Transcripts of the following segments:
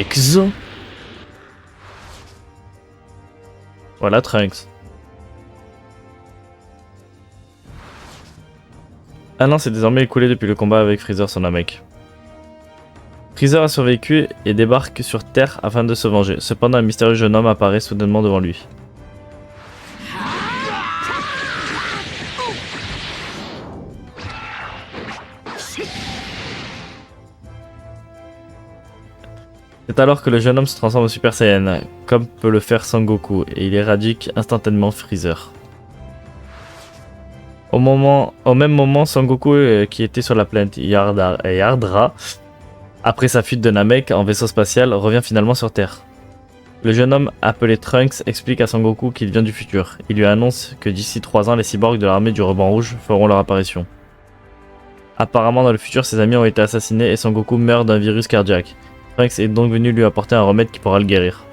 X. Voilà Trunks. Un an s'est désormais écoulé depuis le combat avec Freezer son Namek. Freezer a survécu et débarque sur Terre afin de se venger. Cependant, un mystérieux jeune homme apparaît soudainement devant lui. C'est alors que le jeune homme se transforme en Super Saiyan, comme peut le faire Sangoku, et il éradique instantanément Freezer. Au même moment, Sangoku, qui était sur la planète Yardra, après sa fuite de Namek en vaisseau spatial, revient finalement sur Terre. Le jeune homme, appelé Trunks, explique à Sangoku qu'il vient du futur. Il lui annonce que d'ici 3 ans, les cyborgs de l'armée du ruban rouge feront leur apparition. Apparemment, dans le futur, ses amis ont été assassinés et Sangoku meurt d'un virus cardiaque. Trunks est donc venu lui apporter un remède qui pourra le guérir.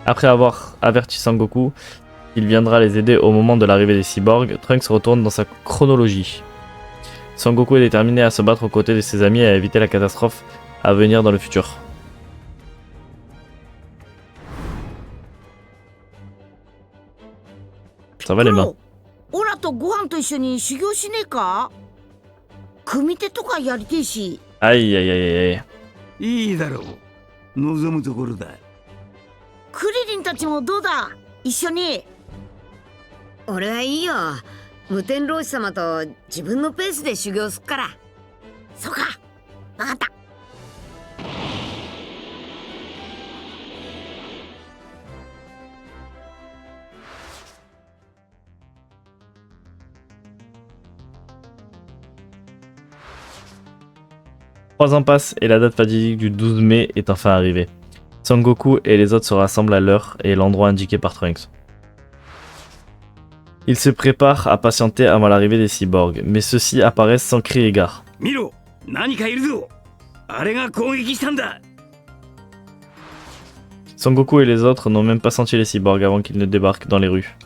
Après avoir averti Sangoku, il viendra les aider au moment de l'arrivée des cyborgs, Trunks retourne dans sa chronologie. Sangoku est déterminé à se battre aux côtés de ses amis et à éviter la catastrophe à venir dans le futur. Ça va les mains. Aïe aïe aïe aïe. いいだろう。望むところだ。クリリンたちもどうだ？一緒に。俺はいいよ。無天老師様と自分のペースで修行すっから。そうか。わかった。3 ans passent et la date fatidique du 12 mai est enfin arrivée. Sangoku et les autres se rassemblent à l'heure et l'endroit indiqué par Trunks. Ils se préparent à patienter avant l'arrivée des cyborgs, mais ceux-ci apparaissent sans crier gare. Miro, nanika iru zo. Are ga kougeki shita nda. Sangoku et les autres n'ont même pas senti les cyborgs avant qu'ils ne débarquent dans les rues.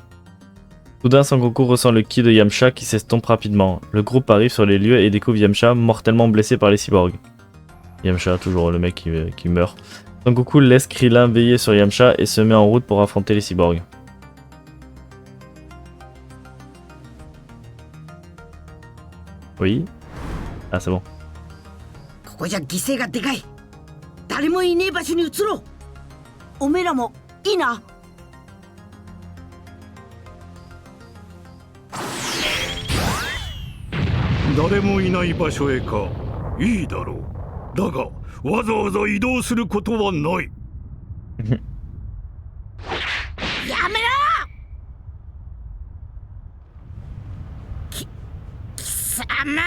Soudain, Sangoku ressent le ki de Yamcha qui s'estompe rapidement. Le groupe arrive sur les lieux et découvre Yamcha mortellement blessé par les cyborgs. Yamcha, toujours le mec qui meurt. Sangoku laisse Krillin veiller sur Yamcha et se met en route pour affronter les cyborgs. Oui. Ah, c'est bon. ここじゃ犠牲がでかい。誰もいねえ場所に移ろう。おめえらもいいな。誰もいない場所へか。いいだろう。だが、わざわざ移動することはない。やめろ！貴様！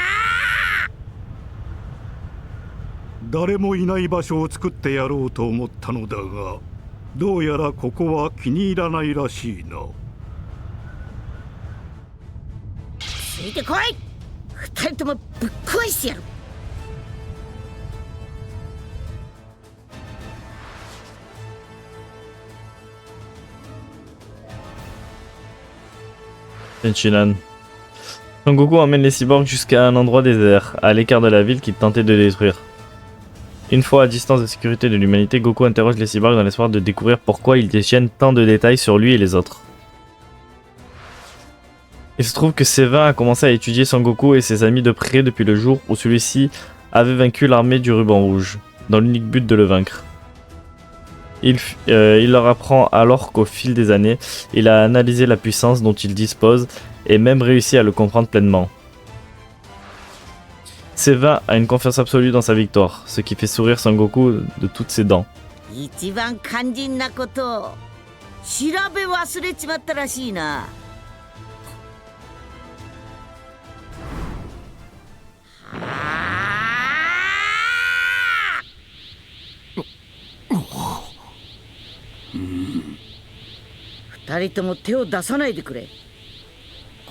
誰もいない場所を作ってやろうと思ったのだが、どうやらここは気に入らないらしいな。ついてこい！二人ともぶっ壊してやる。Tenchinan. Sangoku emmène les cyborgs jusqu'à un endroit désert, à l'écart de la ville qu'il tentait de détruire. Une fois à distance de sécurité de l'humanité, Goku interroge les cyborgs dans l'espoir de découvrir pourquoi ils détiennent tant de détails sur lui et les autres. Il se trouve que Sévin a commencé à étudier Sangoku et ses amis de près depuis le jour où celui-ci avait vaincu l'armée du ruban rouge, dans l'unique but de le vaincre. Il leur apprend alors qu'au fil des années, il a analysé la puissance dont il dispose et même réussi à le comprendre pleinement. Sévin a une confiance absolue dans sa victoire, ce qui fait sourire Sangoku de toutes ses dents. 一番肝心なことを調べ忘れちまったらしいな。二人とも手を出さないでくれ。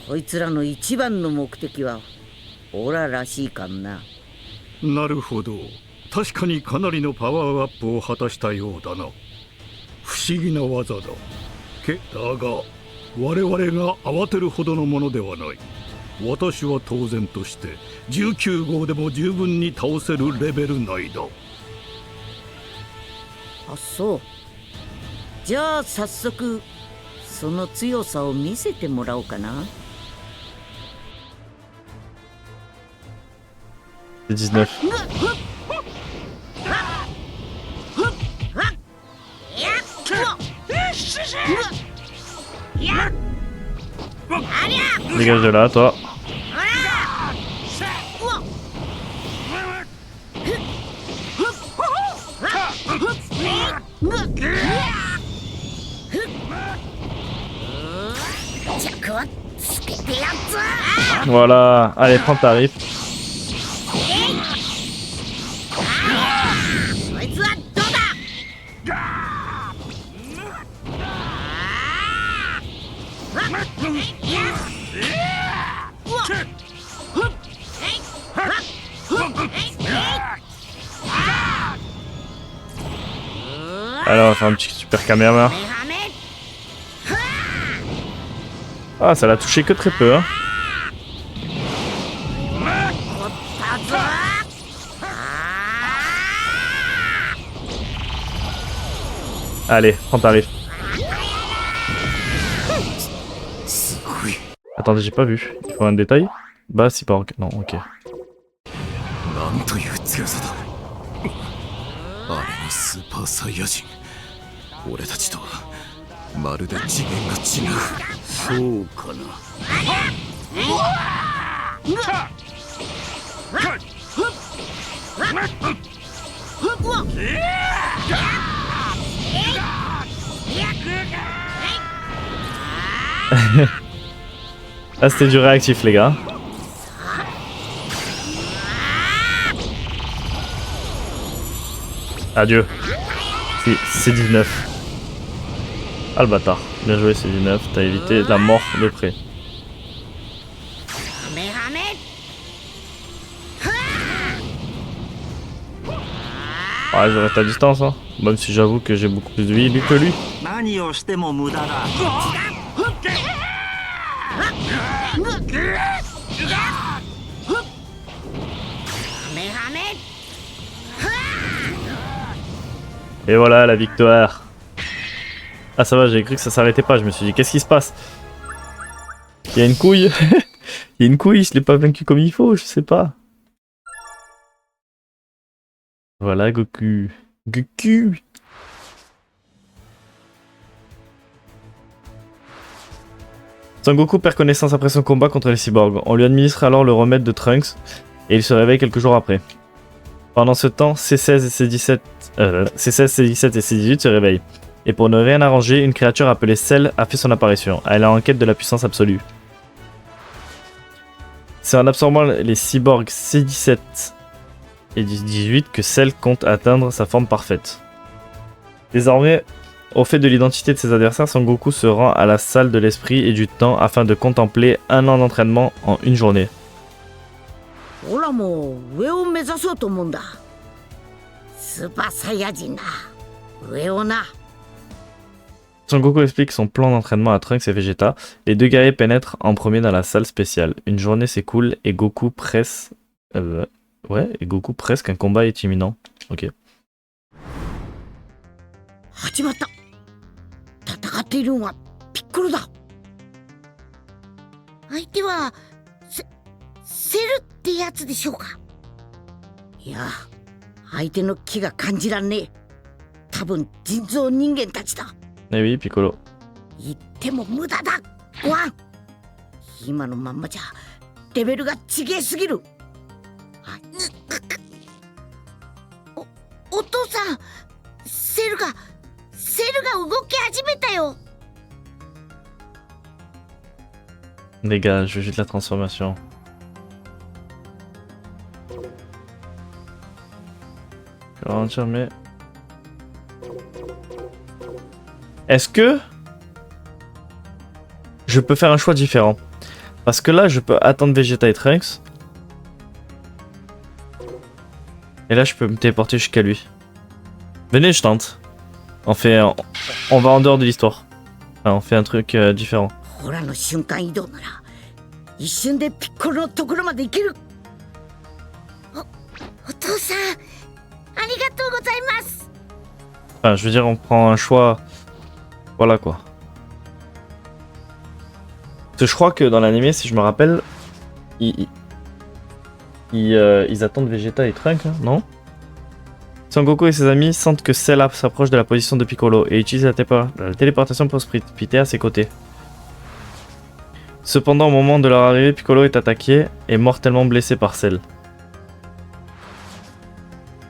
こいつらの一番の目的はオラらしいかんな。なるほど。確かにかなりのパワーアップを果たしたようだな。不思議な技だ。だが我々が慌てるほどのものではない。私は当然として19号でも十分に倒せるレベル内だ。あ、そう。じゃあ早速その強さを見せてもらおうかな。19. Dégage de là, toi. Voilà, allez, prends ta rip. Alors, on va faire un petit super caméra. Ah, ça l'a touché que très peu, hein. Allez, prends ta rif. Attendez, j'ai pas vu. Il faut un détail. Bah, cyborg. Non, ok. なんという強さだ。あれのスーパーサイヤ人。俺たちとはまるで次元が違う。そうかな。Ah, c'était du réactif, les gars. Adieu. Si, c'est 19. Ah le bâtard. Bien joué, c'est 19. T'as évité la mort de près. Ah, je reste à distance, hein. Même si j'avoue que j'ai beaucoup plus de vie lui que lui. Et voilà la victoire. Ah ça va, j'ai cru que ça s'arrêtait pas, je me suis dit qu'est-ce qui se passe? Il y a une couille. Il y a une couille, je l'ai pas vaincu comme il faut, je sais pas. Voilà Goku. Goku. Sangoku perd connaissance après son combat contre les cyborgs. On lui administre alors le remède de Trunks et il se réveille quelques jours après. Pendant ce temps, C16 et C17, C16, C17 et C18 se réveillent. Et pour ne rien arranger, une créature appelée Cell a fait son apparition. Elle est en quête de la puissance absolue. C'est en absorbant les cyborgs C17 et 18 que Cell compte atteindre sa forme parfaite. Désormais, au fait de l'identité de ses adversaires, Sangoku se rend à la salle de l'esprit et du temps afin de contempler un an d'entraînement en une journée. Sangoku explique son plan d'entraînement à Trunks et Vegeta. Les deux guerriers pénètrent en premier dans la salle spéciale. Une journée s'écoule et Goku presse... et Goku presse qu'un combat est imminent. Ok. 始まった。戦っているのはピッコロだ。相手はセルってやつでしょうか。いや、相手の気が感じらんねえ。多分人造人間たちだ。Eh oui, Piccolo. 言っても無駄だ。ごはん。今のまんまじゃレベルが違えすぎる。お父さん、セルが動き始めたよ。Les gars, je veux juste la transformation. Je vais ralentir, mais... Est-ce que... je peux faire un choix différent? Parce que là, je peux attendre Vegeta et Trunks. Et là, je peux me téléporter jusqu'à lui. Venez, je tente. On va en dehors de l'histoire. Enfin, on fait un truc différent. ほらの瞬間移動なら一瞬でピッコロのところまで行ける。お父さん、ありがとうございます。Enfin, je veux dire, on prend un choix. Voilà quoi. Parce que je crois que dans l'anime, si je me rappelle, ils attendent Vegeta et Trunk, hein, non? Sangoku et ses amis sentent que Cell s'approche de la position de Piccolo et utilisent la téléportation pour se précipiter à ses côtés. Cependant, au moment de leur arrivée, Piccolo est attaqué et mortellement blessé par Cell.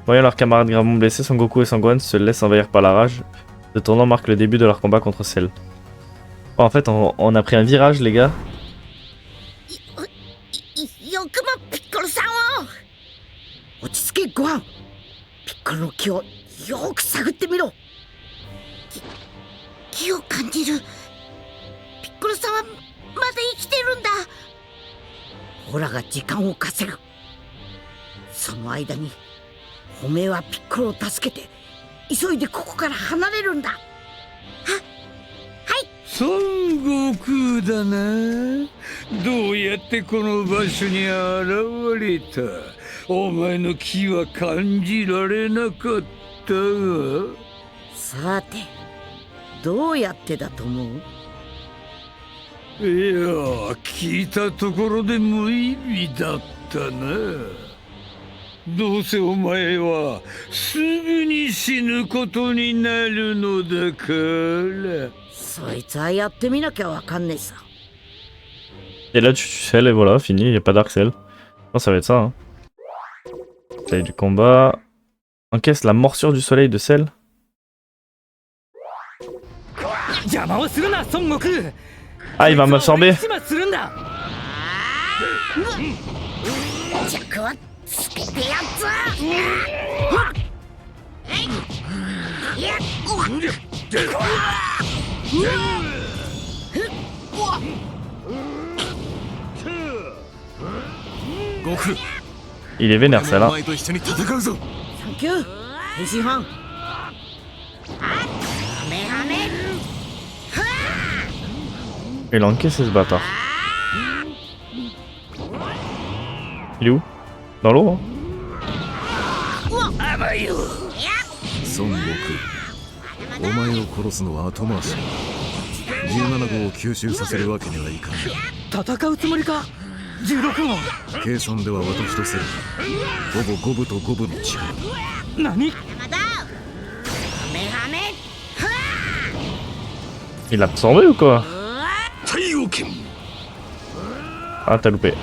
Voyant leurs camarades gravement blessés, Son Goku et Sangohan se laissent envahir par la rage. Ce tournant marque le début de leur combat contre Cell. Oh, en fait, on a pris un virage, les gars. よくもピッコロさんを落ち着けご飯ピッコロの気をよく探ってみろ気を感じるピッコロさんはまだ生きてるんだオラが時間を稼ぐその間におめえはピッコロを助けて急いでここから離れるんだ孫悟空だな。どうやってこの場所に現れた。お前の気は感じられなかったが。さてどうやってだと思ういや、聞いたところで無意味だったな。どうせお前はすぐに死ぬことになるのだから。そいつはやってみなきゃわかんねえさ Et là, tu tues Cell et voilà, fini, il n'y a pas Dark Cell. Non, ça va être ça. Hein. Soleil du combat. Encaisse la morsure du soleil de Cell. Ah, il va m'absorber. 弱はつけてやつIl est vénère, celle-là. サンキュー変身班 Il a encaissé ce bâtard. Il est où? Dans l'eau, hein? 孫悟空、お前を殺すのは後回しだ。17号を吸収させるわけにはいかない。戦うつもりか16号。計算では私とセルほぼ五分と五分の違い。何 Il l'a absorbé ou quoi? Ah, t'as loupé.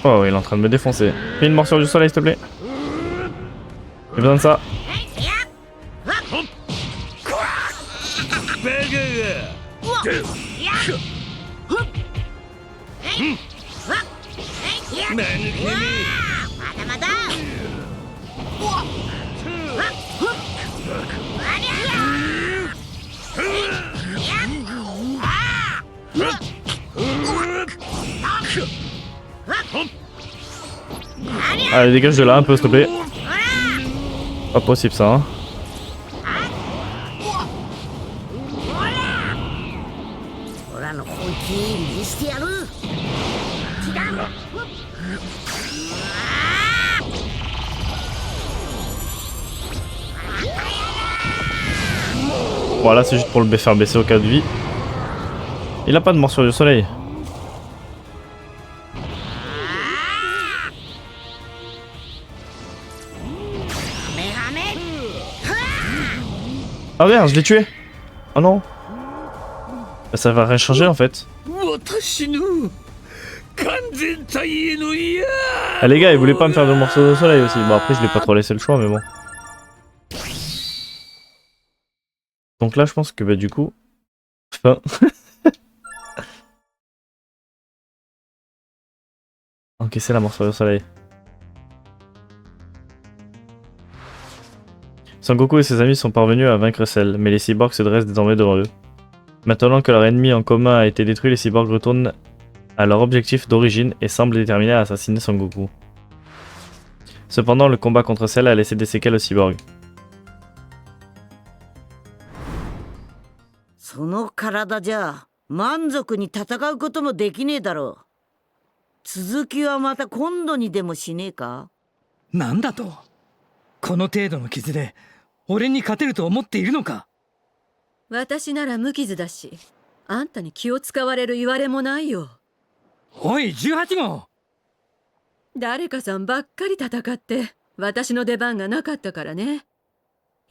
Oh, il est en train de me défoncer. Fais une morsure du soleil, s'il te plaît. J'ai besoin de ça. Allez, dégage de là un peu, s'il te plaît. Pas possible ça, hein. Voilà, c'est juste pour le faire baisser au cas de vie. Il a pas de morsure du soleil. Ah merde, je l'ai tué. Oh non. Bah, ça va rien changer en fait. Ah les gars, ils voulaient pas me faire de morceaux de soleil aussi. Bon après je l'ai pas trop laissé le choix mais bon. Donc là je pense que bah du coup... Fin. Encaisser la morsure de soleil. Sangoku et ses amis sont parvenus à vaincre Cell, mais les cyborgs se dressent désormais devant eux. Maintenant que leur ennemi en commun a été détruit, les cyborgs retournent à leur objectif d'origine et semblent déterminés à assassiner Sangoku. Cependant, le combat contre Cell a laissé des séquelles aux cyborgs. その体じゃ満足に戦うこともできねえだろ続きはまた今度にでもしねえか。なんだと。この程度の傷で俺に勝てると思っているのか。私なら無傷だし、あんたに気を使われる言われもないよ。おい18号。誰かさんばっかり戦って私の出番がなかったからね。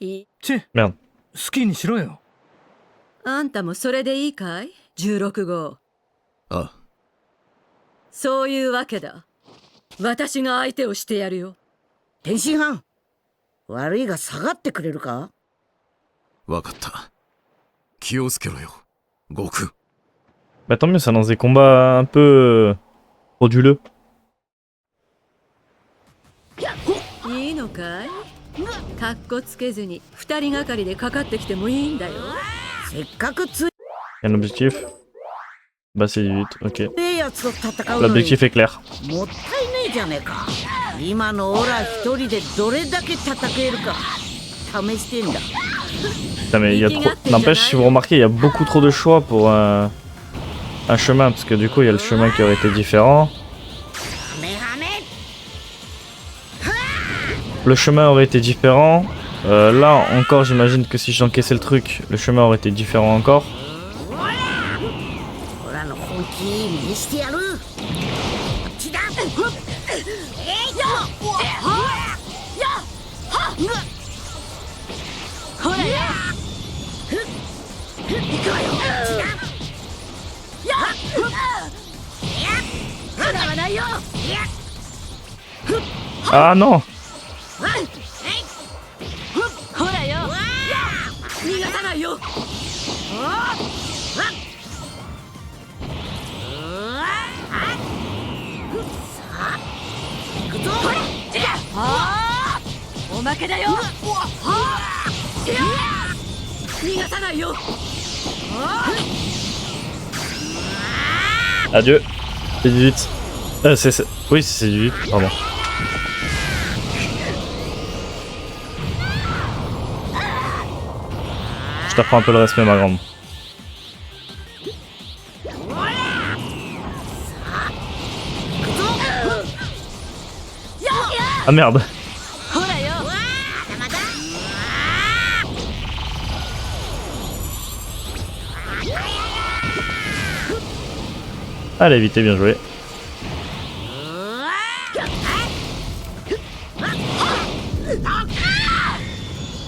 チェ、 Merde. 好きにしろよ。あんたもそれでいいかい16号。あ、そういうわけだ。私が相手をしてやるよ。天津飯、悪いが下がってくれるか。わかった。気をつけろよ、悟空。 Bah tant mieux, ça lance des combats un peu frauduleux. いいのかい。かっこつけずに二人がかりでかかってきてもいいんだよ。せっかくつ Quel objectif? Bah c'est 18, ok. えやつと戦うのに L'objectif est clair. もったいねえじゃねえか。今のオラ一人でどれだけ戦えるか試してんだ。 Putain, mais il y a trop... N'empêche, si vous remarquez, il y a beaucoup trop de choix pour un chemin, parce que du coup, il y a le chemin qui aurait été différent. Le chemin aurait été différent. Là, encore, j'imagine que si j'encaissais le truc, le chemin aurait été différent encore. オラの本気見してやる。こっちだ。ほらや。Ah non! ほらよ。逃がさないよ。おまけだよ。逃がさないよ。 Adieu. C'est 18. Oui, c'est 18, pardon. Je t'apprends un peu le respect, ma grande. Ah merde. Allez, vite, bien joué.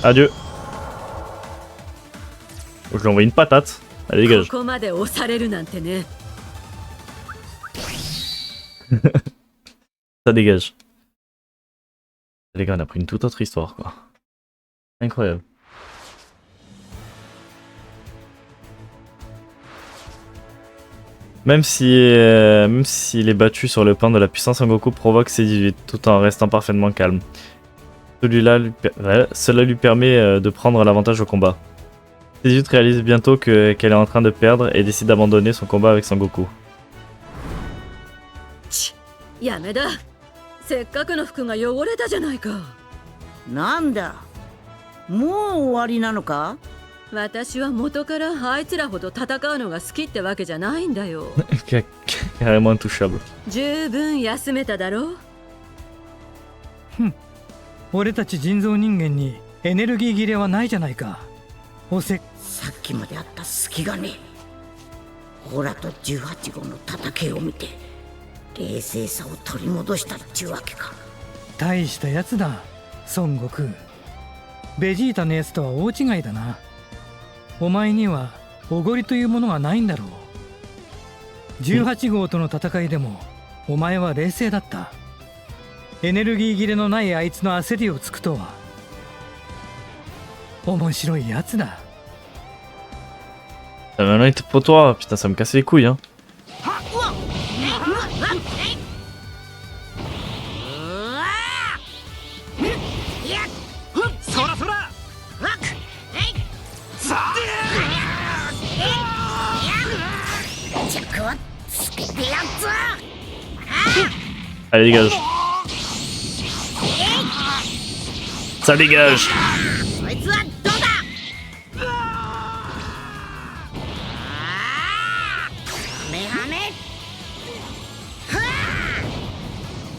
Adieu. Je lui envoie une patate. Allez, dégage. ここまで押されるなんてね。 Ça dégage. Les gars, on a pris une toute autre histoire, quoi. Incroyable. Même si il est battu sur le plan de la puissance, Son Goku provoque ses 18 tout en restant parfaitement calme. Cela lui permet de prendre l'avantage au combat. Ses 18 réalise bientôt qu'elle est en train de perdre et décide d'abandonner son combat avec Son Goku. やめだ。せっかくの服が汚れたじゃないか。なんだ、もう終わりなのか。私は元からあいつらほど戦うのが好きってわけじゃないんだよ。Carrément intouchable. 十分休めただろう。俺たち人造人間にエネルギー切れはないじゃないか。さっきまであった隙がねえ。オラと18号の戦いを見て冷静さを取り戻したっちゅうわけか。大したやつだ孫悟空。ベジータのやつとは大違いだな。お前にはおごりというものがないんだろう。18号との戦いでもお前は冷静だった。エネルギー切れのないあいつの焦りをつくとは面白いやつだ。 Maintenant il était pour toi, putain ça me casse les couilles hein. そらそら。 Allez dégage. Ça dégage. こいつはどうだ。はめはめ。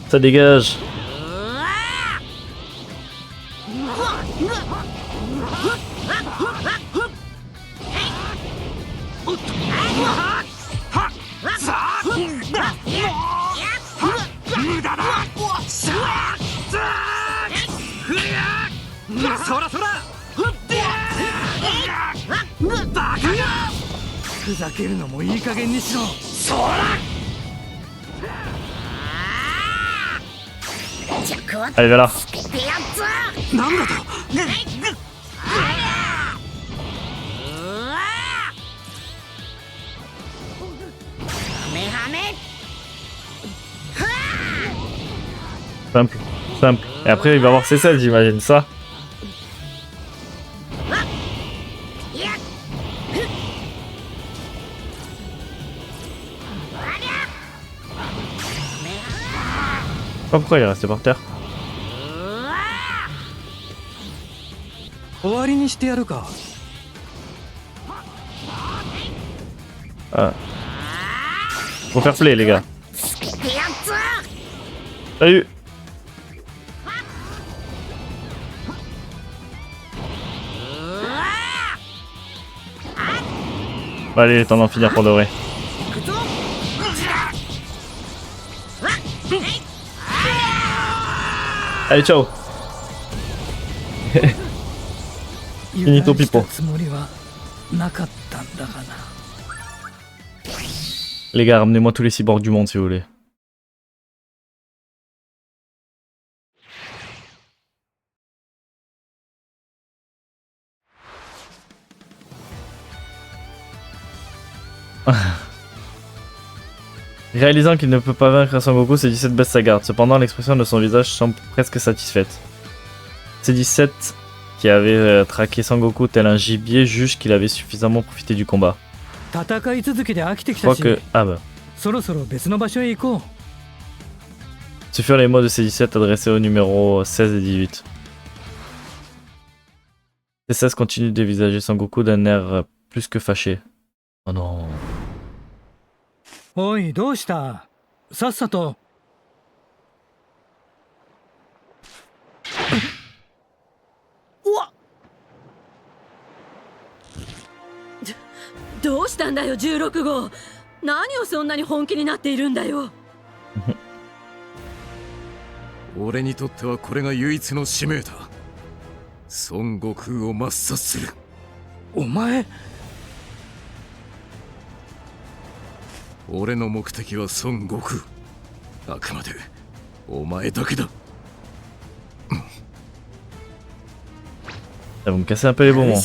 Ça dégage. Allez, viens là. Simple, simple. Et après, il va avoir ses selles, j'imagine ça. Je sais pas pourquoi il est resté par terre. 終わりにしてやるか。 Ah. Faut faire play, les gars. Salut. Bah, allez, temps d'en finir pour de vrai. Allez, ciao. Finito pipo. Les gars, ramenez-moi tous les cyborgs du monde si vous voulez. Réalisant qu'il ne peut pas vaincre Son Goku, C17 baisse sa garde. Cependant, l'expression de son visage semble presque satisfaite. C17, qui avait traqué Son Goku tel un gibier, juge qu'il avait suffisamment profité du combat. Je crois que... Ah bah. Ce furent les mots de C17 adressés au numéro 16 et 18. C16 continue de dévisager Son Goku d'un air plus que fâché. Oh non. おい、どうした？さっさと。どうしたんだよ16号。何をそんなに本気になっているんだよ。俺にとってはこれが唯一の使命だ。孫悟空を抹殺する。お前。俺の目的は孫悟空。あくまでお前だけだ。Ça vous me cassez un peu les bonbons.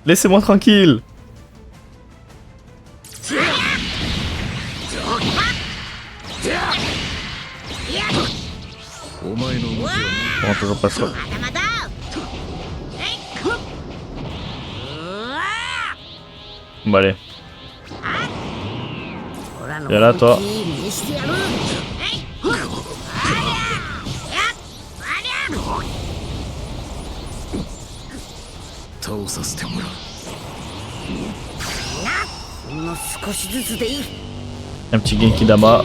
Laissez-moi tranquille. Bon, toujours pas ça. Bon allez. Viens là toi. Un petit Genki Dama.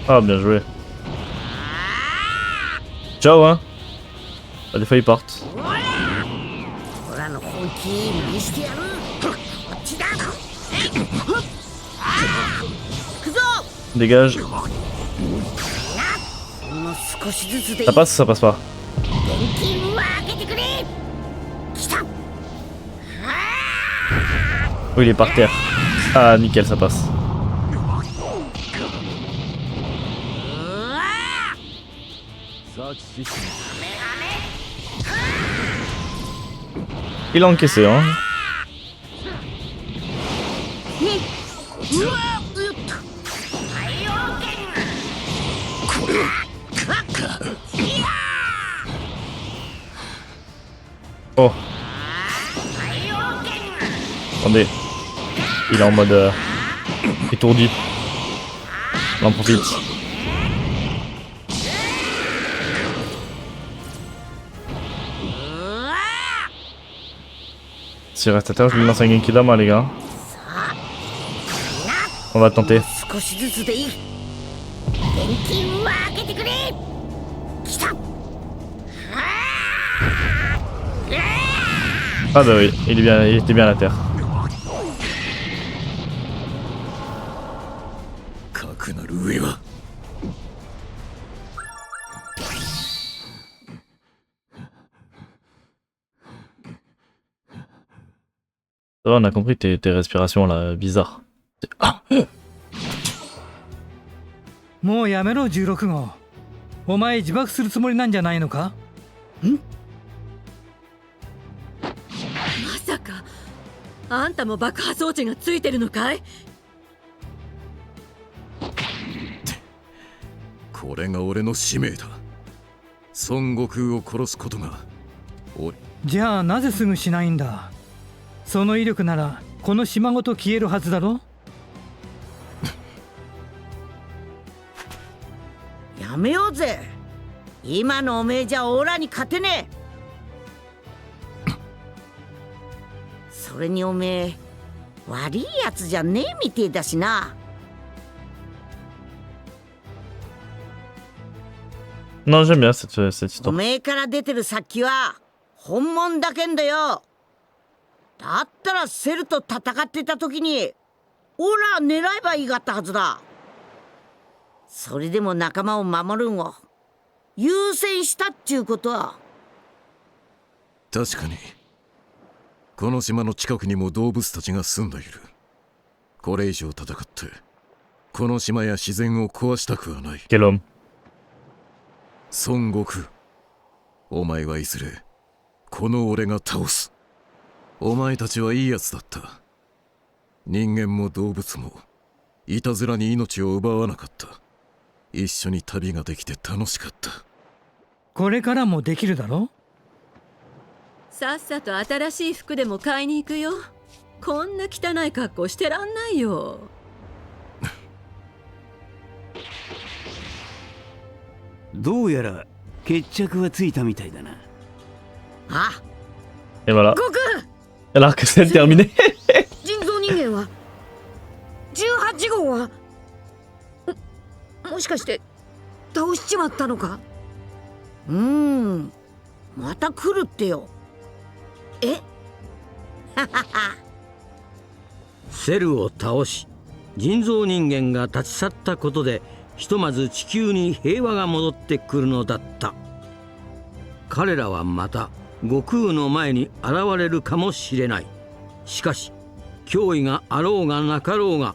Ah bien joué. Ciao hein. Ah, des fois ils partent. Dégage. Ça passe ou ça passe pas? Oui, il est par terre. Ah, nickel, ça passe. Il a encaissé, hein. Oh. Attendez. Il est en mode étourdi. On en profite. S'il reste à terre, je lui lance un Genki moi les gars. On va tenter. 少しずつでいい。元気を開けてくれ。来た。 Ah bah oui, il était bien à terre. かくなる上は Ça va, on a compris tes respirations là, bizarres. Ah もうやめろ16号。お前自爆するつもりなんじゃないのか？まさかあんたも爆破装置がついてるのかい？これが俺の使命だ。孫悟空を殺すことが俺。じゃあなぜすぐしないんだ？その威力ならこの島ごと消えるはずだろ？やめようぜ。今のおめえじゃオラに勝てねえ。それにおめえ悪いやつじゃねえみてえだしな。 Non, j'aime bien cette お histoire. めえから出てる先は本物だけんだよ。だったらセルと戦ってた時にオラ狙えばいいがったはずだ。それでも仲間を守るんを優先したっちゅうことは。確かにこの島の近くにも動物たちが住んでいる。これ以上戦ってこの島や自然を壊したくはない。 Quel homme. 孫悟空、お前はいずれこの俺が倒す。お前たちはいいやつだった。人間も動物もいたずらに命を奪わなかった。一緒に旅ができて楽しかった。これからもできるだろ？さっさと新しい服でも買いに行くよ。こんな汚い格好してらんないよ。どうやら決着はついたみたいだな。あ、 Et voilà. 悟空 Alors que c'est terminé. 人造人間は18号はもしかして倒しちまったのか？また来るってよ。え？セルを倒し人造人間が立ち去ったことでひとまず地球に平和が戻ってくるのだった。彼らはまた悟空の前に現れるかもしれない。しかし脅威があろうがなかろうが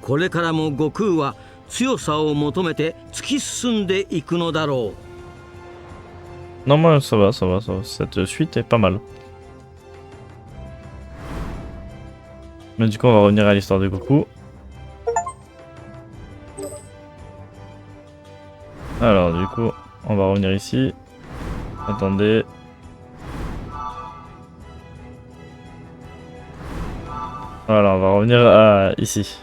これからも悟空は強さを求めて突き進んでいくのだろう。 Non, moi ça va. Cette suite est pas mal. Mais du coup, on va revenir à l'histoire de Goku. Alors, du coup, on va revenir ici. Attendez. Voilà, on va revenir à ici.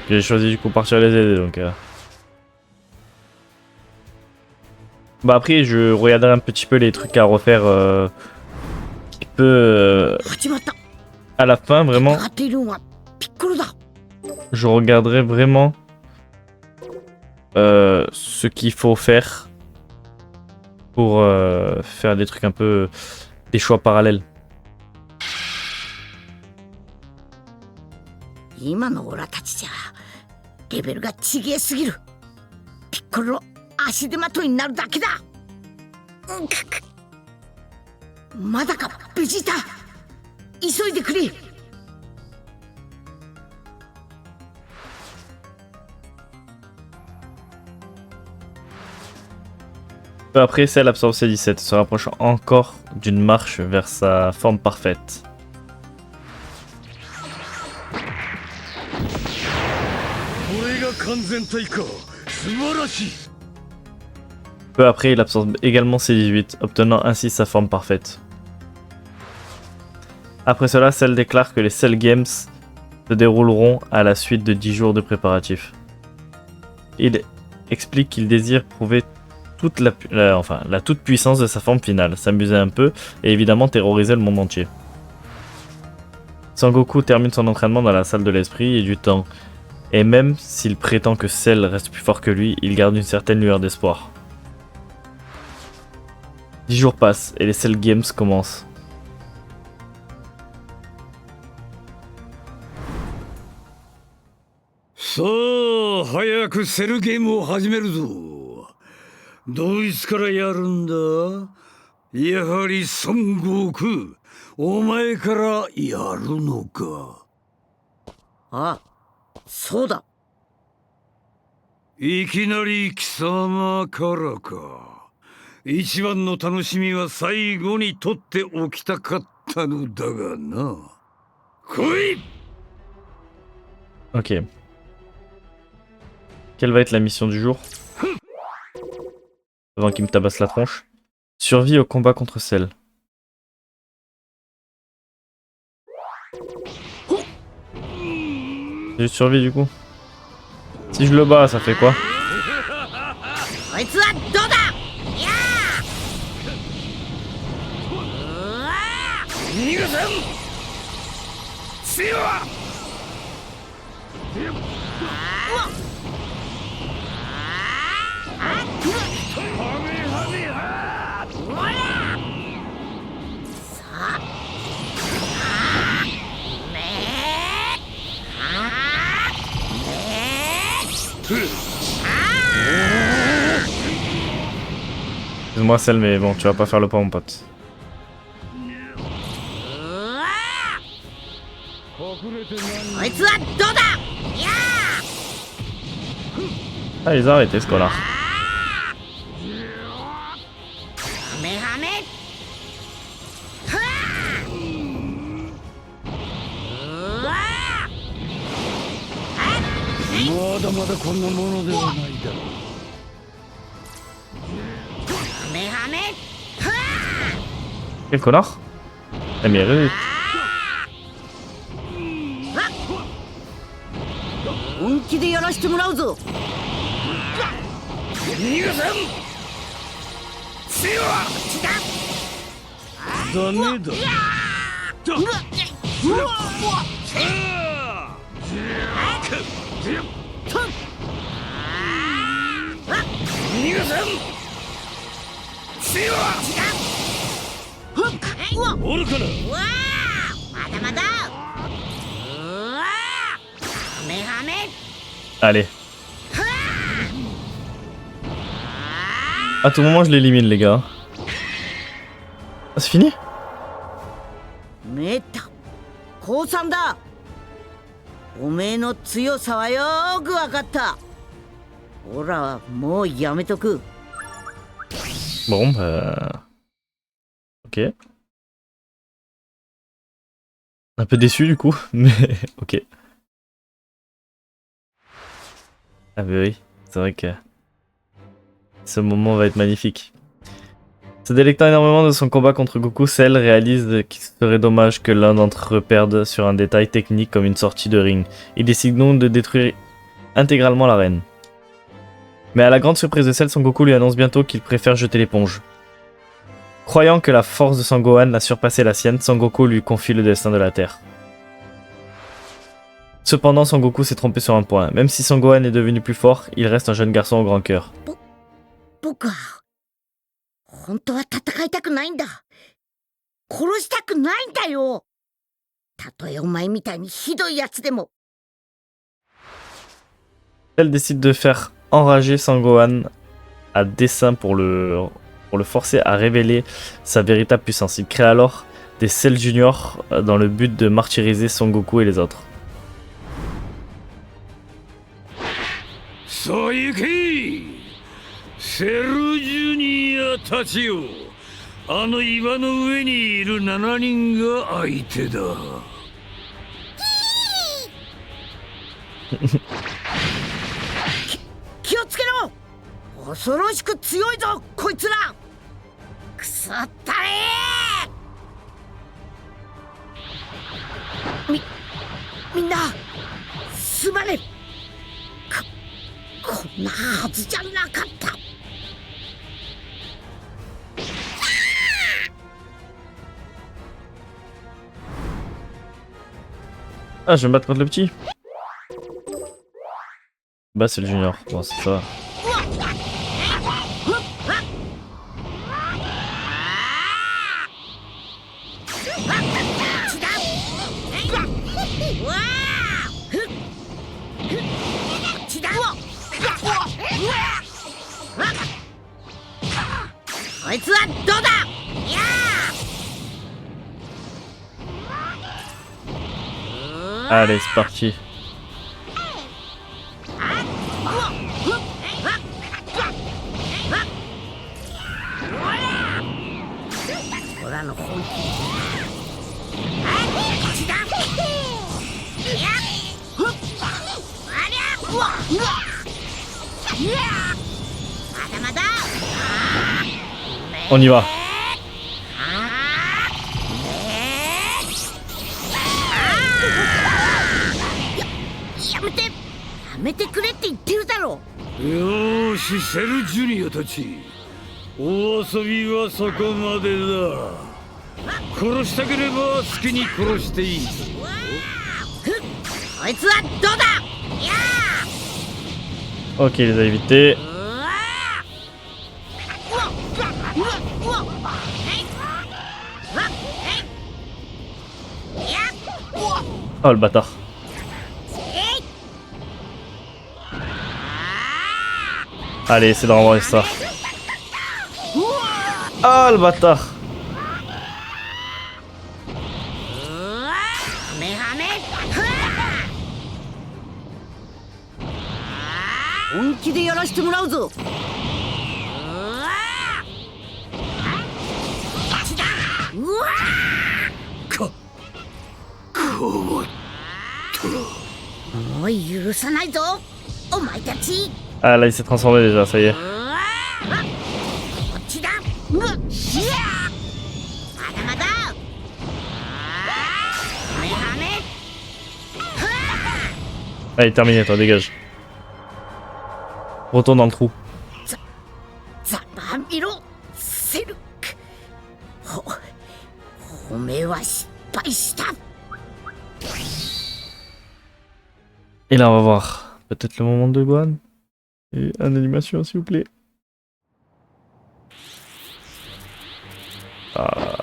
J'ai choisi du coup partir les aider donc. Bah après je regarderai un petit peu les trucs à refaire qui peut 始まった。 à la fin vraiment 戦っているのはピッコロだ。 je regarderai vraiment ce qu'il faut faire pour faire des trucs un peu des choix parallèles. 今のオラたちじゃレベルが違えすぎる。ピッコロ足手まといになるだけだ。まだかベジータ、急いでくれ。 Peu après, Cell absorbe C17, se rapprochant encore d'une marche vers sa forme parfaite. Peu après, il absorbe également C18, obtenant ainsi sa forme parfaite. Après cela, Cell déclare que les Cell Games se dérouleront à la suite de 10 jours de préparatifs. Il explique qu'il désire prouver la toute-puissance de sa forme finale, s'amuser un peu et évidemment terroriser le monde entier. Sangoku termine son entraînement dans la salle de l'esprit et du temps, et même s'il prétend que Cell reste plus fort que lui, il garde une certaine lueur d'espoir. 10 jours passent et les Cell Games commencent.さあ早くセルゲームを始めるぞ。どいつからやるんだ？やはり孫悟空、お前からやるのか。あ、そうだ。いきなり貴様からか。一番の楽しみは最後に取っておきたかったのだがな。来い！ Ok. Quelle va être la mission du jour? Avant qu'il me tabasse la tronche. Survie au combat contre Cell. Juste survie du coup. Si je le bats, ça fait quoi? こいつはどうだ。や逃がさん！強は！Excuse-moi Cell, mais bon, tu vas pas faire le pas mon pote. Ah, ils ont arrêté ce connard. Quel connard? Eh mais arrête. 本気でやらしてもらうぞ。逃がさん！強は！ダメだ。逃がさん！強は！おるかな。まだまだ。Allez. À tout moment je l'élimine les gars. Ah, c'est fini? めった降参だ。おめえの強さはよーくわかった。ほらもうやめとく。 Bon bah... Ok. Un peu déçu du coup, mais ok. Ah bah oui, c'est vrai que ce moment va être magnifique. Se délectant énormément de son combat contre Goku, Cell réalise qu'il serait dommage que l'un d'entre eux perde sur un détail technique comme une sortie de ring. Il décide donc de détruire intégralement l'arène. Mais à la grande surprise de Cell, Son Goku lui annonce bientôt qu'il préfère jeter l'éponge. Croyant que la force de Sangohan a surpassé la sienne, Son Goku lui confie le destin de la Terre. Cependant, Son Goku s'est trompé sur un point. Même si Sangohan est devenu plus fort, il reste un jeune garçon au grand cœur. 僕は本当は戦いたくないんだ。殺したくないんだよ。たとえお前みたいにひどいやつでも。Elle décide de faire enrager Sangohan à dessein pour le forcer à révéler sa véritable puissance. Il crée alors des Cell Junior dans le but de martyriser Son Goku et les autres. さあ行け！セルジュニアたちよ。あの岩の上にいる7人が相手だ。気をつけろ。恐ろしく強いぞこいつら。くそったれ。みんなすまね。こんなはずじゃなかった。Ah, je vais me battre contre le petit. Bah, c'est le junior. Bon, c'est ça. Allez, c'est parti. On y va.よーし、セルジュニアたち、お遊びはそこまでだ。殺したければ好きに殺していいぞ。こいつはどうだ。 Ok, il les a évités. Oh le bâtard. Allez, c'est de renvoyer ça. Oh le bâtard. Ah là il s'est transformé déjà, ça y est. Allez, terminé, toi, dégage. Retourne dans le trou. Et là, on va voir. Peut-être le moment de Gohan. Et une animation, s'il vous plaît. Ah.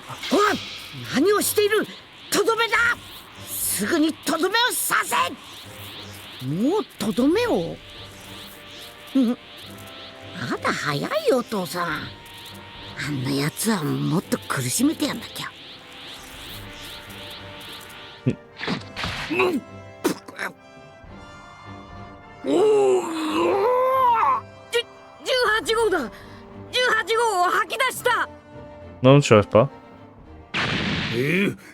何をしている。とどめだ。すぐにとどめをさせ。もうとどめを。まだ早いよ、お父さん。あんなやつはもっと苦しめてやんなきゃ。18号だ。18号を吐き出した。 Non, tu arrives pas.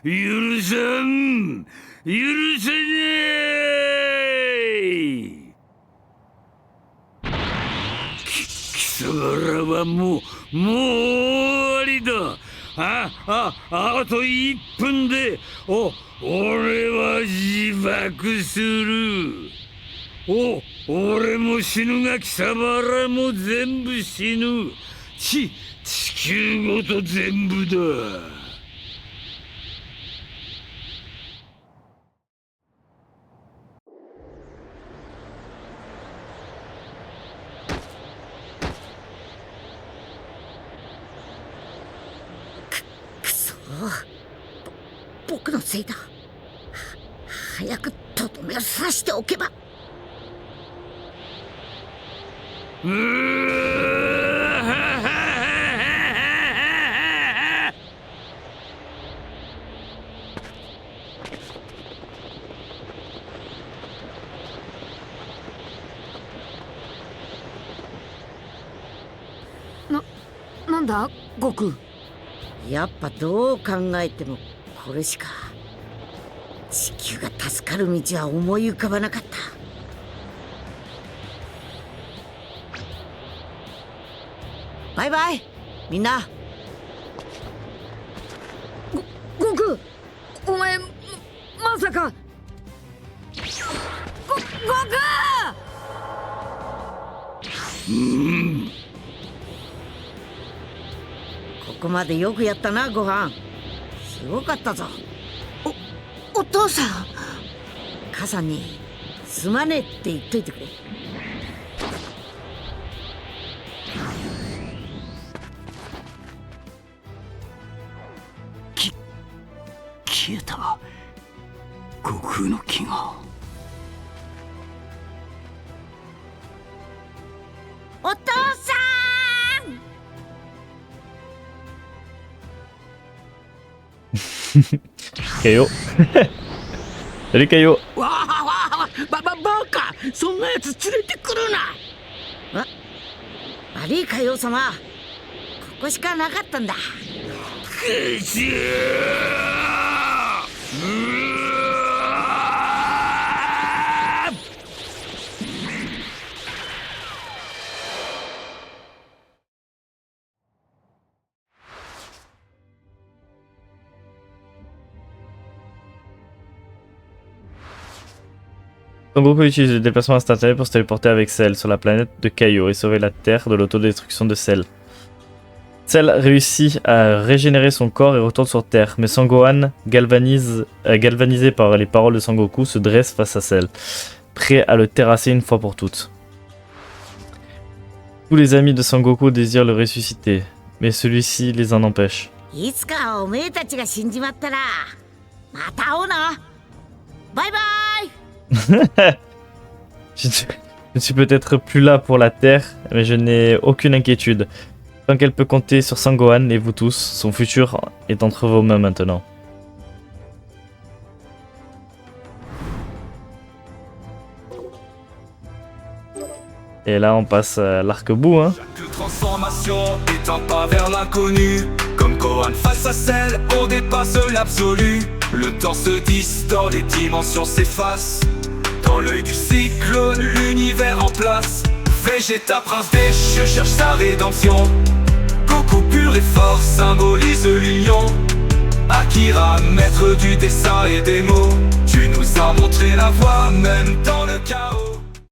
許さん。許せねえ。貴様らはもう終わりだ。あと1分で俺は自爆する。俺も死ぬが貴様らも全部死ぬ。地球ごと全部だ。僕のせいだ。早くとどめを刺しておけば。なんだ悟空。やっぱどう考えてもこれしか。地球が助かる道は思い浮かばなかった。バイバイみんな。悟空、お前まさか。悟空。ここまでよくやったな、ご飯。すごかったぞ。お父さん。母さんにすまねえって言っといてくれ。消えた。悟空の気が。お父さん。Caillou. Salut Caillou. わあバカ、そんなやつ連れてくるな。悪い海王様、ここしかなかったんだ。Son Goku utilise le déplacement instantané pour se téléporter avec Cell sur la planète de Kaio et sauver la Terre de l'autodestruction de Cell. Cell réussit à régénérer son corps et retourne sur Terre, mais Sangohan, galvanisé par les paroles de Sangoku, se dresse face à Cell, prêt à le terrasser une fois pour toutes. Tous les amis de Sangoku désirent le ressusciter, mais celui-ci les en empêche. いつかおめえたちが死んじまったらまた会おうな。バイバイ。Je ne suis peut-être plus là pour la Terre, mais je n'ai aucune inquiétude. Tant qu'elle peut compter sur Sangohan et vous tous, son futur est entre vos mains maintenant. Et là on passe à l'arc-bout, hein. Chaque transformation est un pas vers l'inconnu. Comme Gohan face à Cell, on dépasse l'absolu. Le temps se distord, les dimensions s'effacent. Dans l'œil du cyclone, l'univers en place. Vegeta, prince des cieux, cherche sa rédemption. Goku pur et fort symbolise l'union. Akira, maître du dessin et des mots. Tu nous as montré la voie, même dans le chaos.